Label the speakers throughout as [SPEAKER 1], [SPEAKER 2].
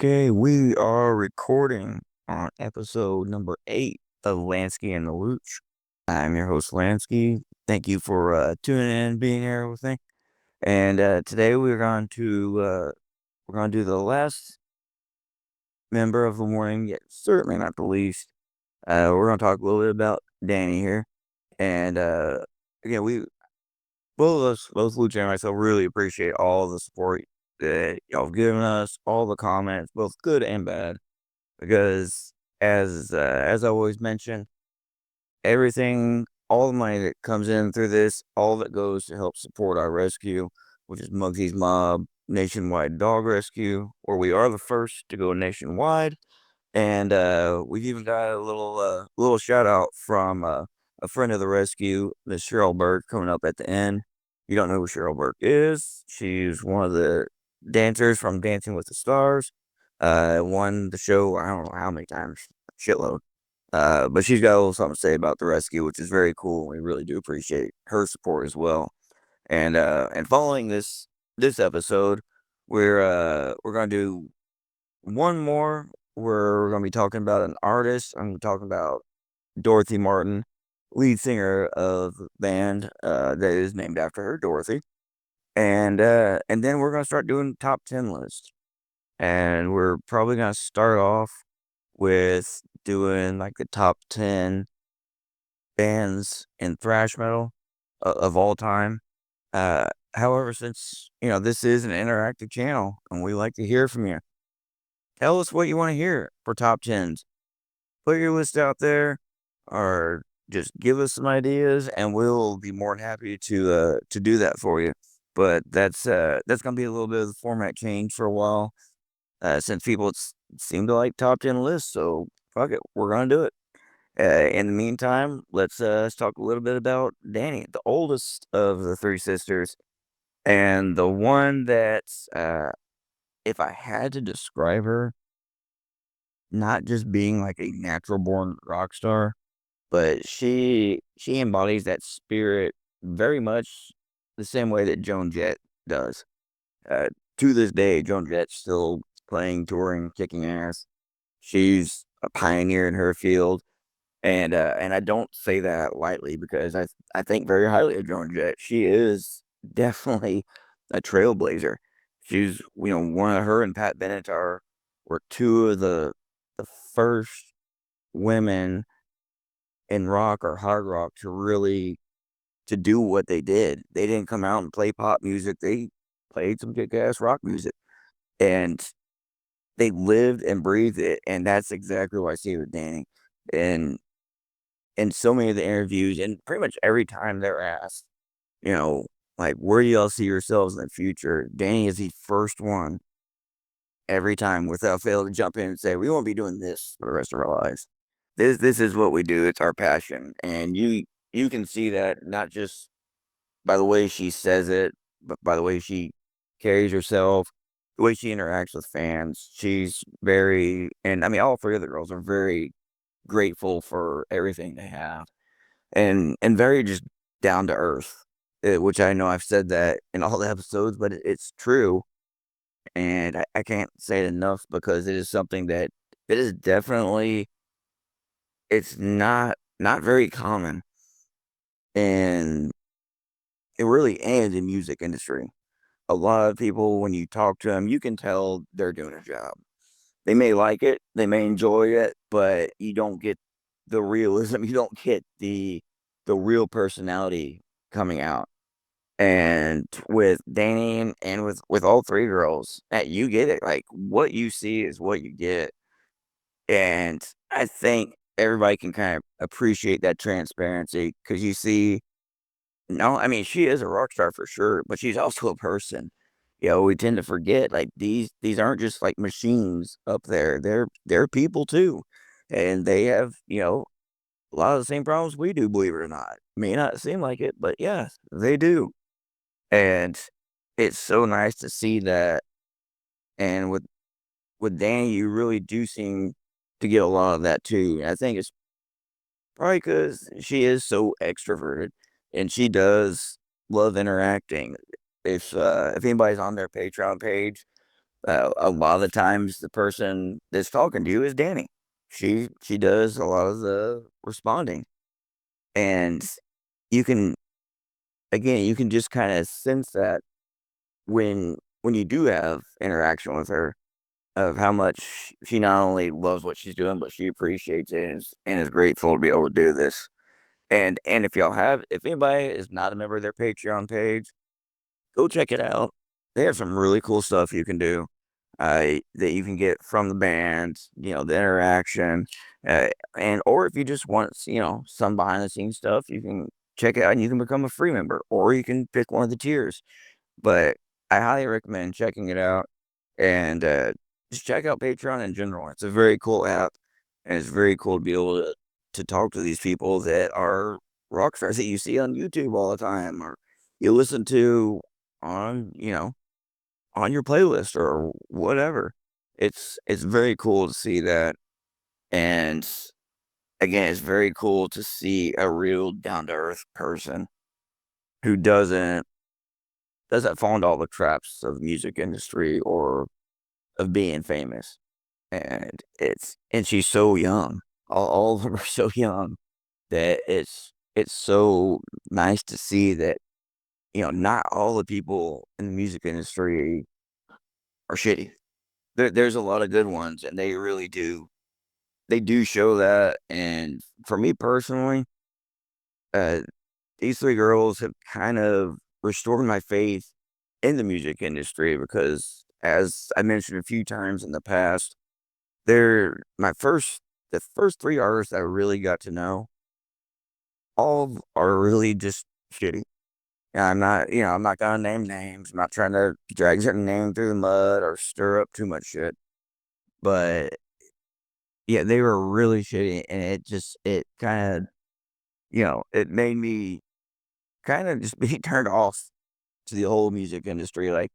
[SPEAKER 1] Okay, we are recording on episode number 8 of Lansky and the Looch. I'm your host, Lansky. Thank you for tuning in, being here with me. And today we're going to do the last member of the morning, yet certainly not the least. We're going to talk a little bit about Dany here. And again, we both of us, both Lucha and myself, really appreciate all the support that y'all have given us, all the comments, both good and bad. Because as I always mention, everything, all the money that comes in through this, all that goes to help support our rescue, which is Mugsy's Mob Nationwide Dog Rescue, where we are the first to go nationwide. And we've even got a little shout out from a friend of the rescue, Miss Cheryl Burke, coming up at the end. You don't know who Cheryl Burke is? She's one of the dancers from Dancing with the Stars. Won the show, I don't know how many times, shitload. But she's got a little something to say about the rescue, which is very cool. We really do appreciate her support as well. And following this episode, we're gonna do one more where we're gonna be talking about an artist. I'm talking about Dorothy Martin, lead singer of the band that is named after her, Dorothy. And then we're gonna start doing top 10 lists. And we're probably gonna start off with doing like the top 10 bands in thrash metal of all time. Uh, However, since this is an interactive channel and we like to hear from you, tell us what you want to hear for top tens. Put your list out there, or just give us some ideas, and we'll be more than happy to do that for you. But that's gonna be a little bit of the format change for a while, since people seem to like top 10 lists. So fuck it, we're gonna do it. In the meantime, let's talk a little bit about Dany, the oldest of the three sisters, and the one that, if I had to describe her, not just being like a natural born rock star, but she embodies that spirit very much the same way that Joan Jett does. Uh, to this day, Joan Jett's still playing, touring, kicking ass. She's a pioneer in her field. And I don't say that lightly because I think very highly of Joan Jett. She is definitely a trailblazer. She's one of her and Pat Bennett were two of the first women in rock or hard rock to really to do what they did. They didn't come out and play pop music. They played some kick ass rock music, and they lived and breathed it. And that's exactly what I see with Dany. And in so many of the interviews, and pretty much every time they're asked, you know, like, where do y'all see yourselves in the future? Dany is the first one every time without fail to jump in and say, we won't be doing this for the rest of our lives. This is what we do. It's our passion. And you can see that not just by the way she says it, but by the way she carries herself, the way she interacts with fans. She's very, and I mean, all three of the girls are very grateful for everything they have, and very just down to earth, which I know I've said that in all the episodes, but it's true, and I can't say it enough because it is something that it is definitely it's not very common, and it really ends in music industry. A lot of people, when you talk to them, you can tell they're doing a job. They may like it, they may enjoy it, but you don't get the realism. You don't get the real personality coming out. And with Dany and with all three girls, that you get it. Like what you see is what you get. And I think everybody can kind of appreciate that transparency because you see, no, I mean, she is a rock star for sure, but she's also a person. We tend to forget like these aren't just like machines up there. They're people too. And they have, a lot of the same problems we do, believe it or not. May not seem like it, but yeah, they do. And it's so nice to see that. And with Danny, you really do seem to get a lot of that too. I think it's probably because she is so extroverted, and she does love interacting. If anybody's on their Patreon page, A lot of the times, the person that's talking to you is Dany. She does a lot of the responding, and you can again you can just kind of sense that when you do have interaction with her of how much she not only loves what she's doing, but she appreciates it and is grateful to be able to do this. And if anybody is not a member of their Patreon page, go check it out. They have some really cool stuff you can do, that you can get from the band, the interaction, uh, and or if you just want, some behind the scenes stuff, you can check it out and you can become a free member, or you can pick one of the tiers. But I highly recommend checking it out and just check out Patreon in general. It's a very cool app, and it's very cool to be able to talk to these people that are rock stars that you see on YouTube all the time, or you listen to on on your playlist or whatever. It's very cool to see that, and again, it's very cool to see a real down to earth person who doesn't fall into all the traps of music industry or of being famous. And she's so young. All of them are so young that it's so nice to see that, not all the people in the music industry are shitty. There's a lot of good ones, and they do show that. And for me personally, uh, these three girls have kind of restored my faith in the music industry because, as I mentioned a few times in the past, they're the first three artists I really got to know, all are really just shitty. And I'm not gonna name names. I'm not trying to drag certain name through the mud or stir up too much shit. But yeah, they were really shitty, and it kind of, it made me kind of just be turned off to the whole music industry. Like,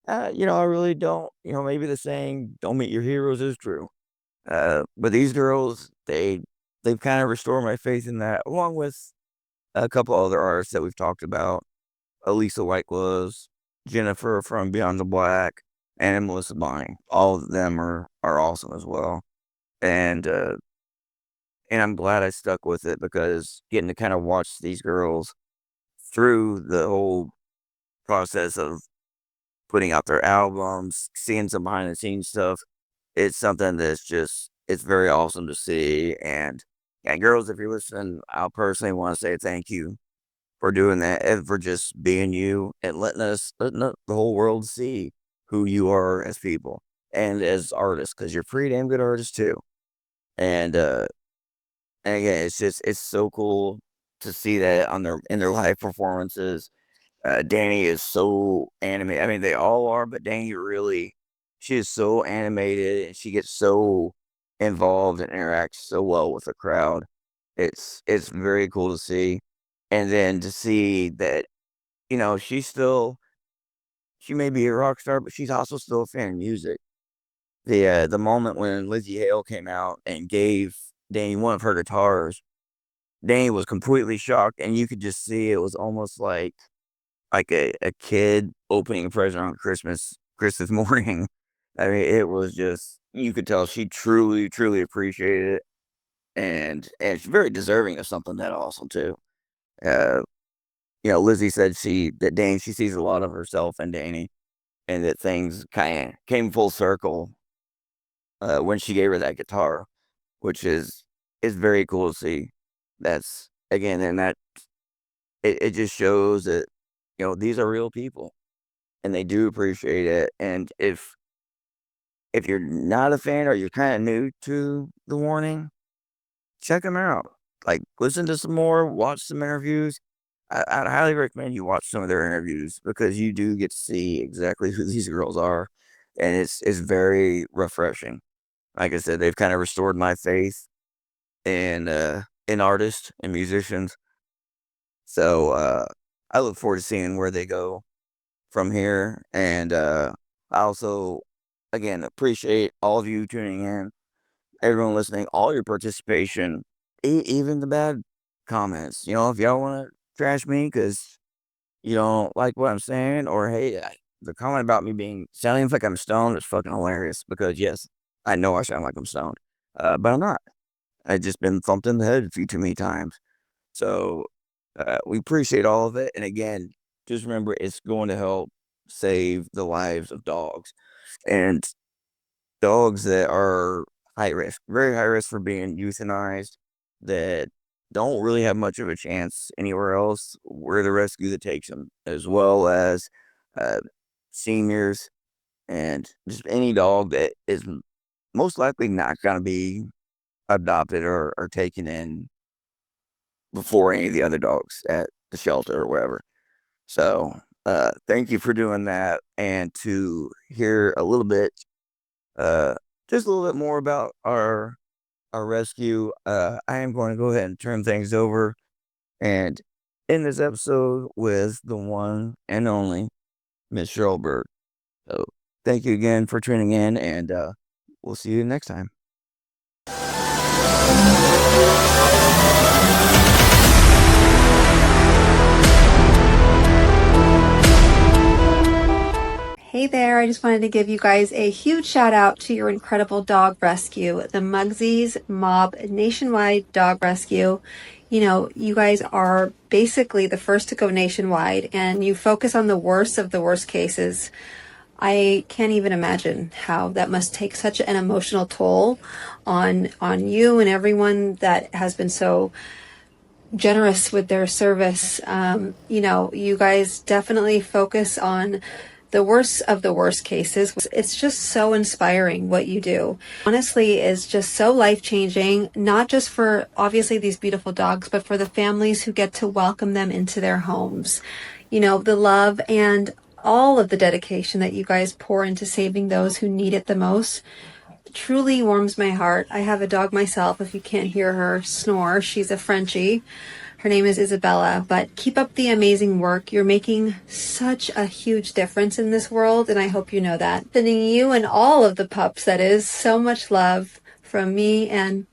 [SPEAKER 1] I really don't. Maybe the saying "Don't meet your heroes" is true. But these girls, they've kind of restored my faith in that, along with a couple other artists that we've talked about, Elisa Whitecloves, Jennifer from Beyond the Black, and Melissa Bonnie. All of them are awesome as well, and and I'm glad I stuck with it because getting to kind of watch these girls through the whole process of putting out their albums, seeing some behind the scenes stuff, it's something that's just it's very awesome to see. And girls, if you're listening, I'll personally want to say thank you for doing that and for just being you and letting the whole world see who you are as people and as artists, because you're pretty damn good artists too. And and again, it's so cool to see that on their live performances. Dany is so animated. I mean, they all are, but Dany really, she is so animated and she gets so involved and interacts so well with the crowd. It's very cool to see, and then to see that, she may be a rock star, but she's also still a fan of music. The moment when Lizzie Hale came out and gave Dany one of her guitars, Dany was completely shocked, and you could just see it was almost like a kid opening a present on Christmas morning. I mean, it was just you could tell she truly, truly appreciated it, and she's very deserving of something that awesome too. Uh, Lizzie said she sees a lot of herself in Dany, and that things kind of came full circle when she gave her that guitar, which is very cool to see. That's again, and that it just shows that these are real people and they do appreciate it. And if you're not a fan or you're kind of new to the Warning, check them out. Like, listen to some more, watch some interviews. I'd highly recommend you watch some of their interviews because you do get to see exactly who these girls are, and it's very refreshing. Like I said, they've kind of restored my faith in artists and musicians. So I look forward to seeing where they go from here. And I also, again, appreciate all of you tuning in, everyone listening, all your participation, even the bad comments. If y'all want to trash me because you don't like what I'm saying, or hey, the comment about me sounding like I'm stoned is fucking hilarious because yes, I know I sound like I'm stoned, but I'm not. I've just been thumped in the head a few too many times. So we appreciate all of it. And again, just remember it's going to help save the lives of dogs and dogs that are high risk, very high risk for being euthanized, that don't really have much of a chance anywhere else. We're the rescue that takes them, as well as uh, seniors and just any dog that is most likely not going to be adopted or taken in before any of the other dogs at the shelter or wherever. So, thank you for doing that. And to hear a little bit, uh, just a little bit more about our rescue, I am going to go ahead and turn things over and end this episode with the one and only Miss Cheryl Burke. So, thank you again for tuning in, and we'll see you next time.
[SPEAKER 2] Hey there, I just wanted to give you guys a huge shout out to your incredible dog rescue, the Mugsy's Mob Nationwide Dog Rescue. You know, you guys are basically the first to go nationwide and you focus on the worst of the worst cases. I can't even imagine how that must take such an emotional toll on you and everyone that has been so generous with their service. You know, you guys definitely focus on the worst of the worst cases. It's just so inspiring what you do. Honestly, is just so life-changing, not just for obviously these beautiful dogs, but for the families who get to welcome them into their homes. You know, the love and all of the dedication that you guys pour into saving those who need it the most truly warms my heart. I have a dog myself, if you can't hear her snore. She's a Frenchie. Her name is Isabella, but keep up the amazing work. You're making such a huge difference in this world, and I hope you know that. Sending you and all of the pups, that is, so much love from me and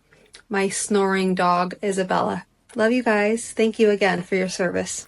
[SPEAKER 2] my snoring dog, Isabella. Love you guys. Thank you again for your service.